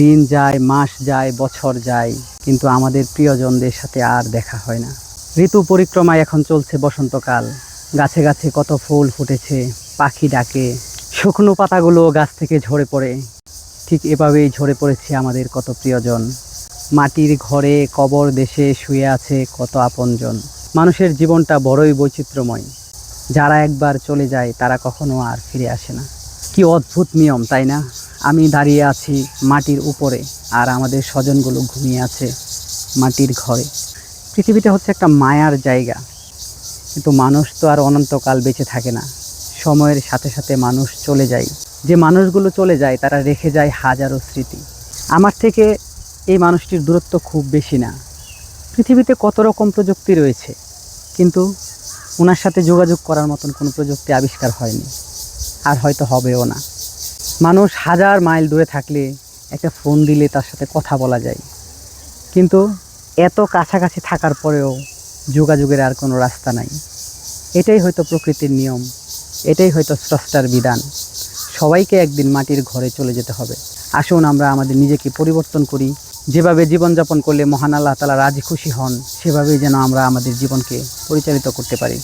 দিন যায়, মাস যায়, বছর যায়, কিন্তু আমাদের প্রিয়জনদের সাথে আর দেখা হয় না। ঋতু পরিক্রমায় এখন চলছে বসন্তকাল। গাছে গাছে কত ফুল ফুটেছে, পাখি ডাকে, শুকনো পাতাগুলো গাছ থেকে ঝরে পড়ে। ঠিক এভাবেই ঝরে পড়েছে আমাদের কত প্রিয়জন। মাটির ঘরে কবর দেশে শুয়ে আছে কত আপনজন। মানুষের জীবনটা বড়ই বৈচিত্র্যময়। যারা একবার চলে যায় তারা কখনো আর ফিরে আসে না। কি অদ্ভুত নিয়ম, তাই না? আমি দাঁড়িয়ে আছি মাটির উপরে, আর আমাদের স্বজনগুলো ঘুমিয়ে আছে মাটির ঘরে। পৃথিবীটা হচ্ছে একটা মায়ার জায়গা, কিন্তু মানুষ তো আর অনন্তকাল বেঁচে থাকে না। সময়ের সাথে সাথে মানুষ চলে যায়। যে মানুষগুলো চলে যায় তারা রেখে যায় হাজারো স্মৃতি। আমার থেকে এই মানুষটির দূরত্ব খুব বেশি না। পৃথিবীতে কত রকম প্রযুক্তি রয়েছে, কিন্তু ওনার সাথে যোগাযোগ করার মতন কোনো প্রযুক্তি আবিষ্কার হয়নি, আর হয়তো হবেও না। মানুষ হাজার মাইল দূরে থাকলে একটা ফোন দিলে তার সাথে কথা বলা যায়, কিন্তু এত কাছাকাছি থাকার পরেও যোগাযোগের আর কোনো রাস্তা নাই। এটাই হয়তো প্রকৃতির নিয়ম, এটাই হয়তো স্রষ্টার বিধান। সবাইকে একদিন মাটির ঘরে চলে যেতে হবে। আসুন আমরা আমাদের নিজেকে পরিবর্তন করি। যেভাবে জীবনযাপন করলে মহান আল্লাহ তাআলা রাজি খুশি হন, সেভাবেই যেন আমরা আমাদের জীবনকে পরিচালিত করতে পারি।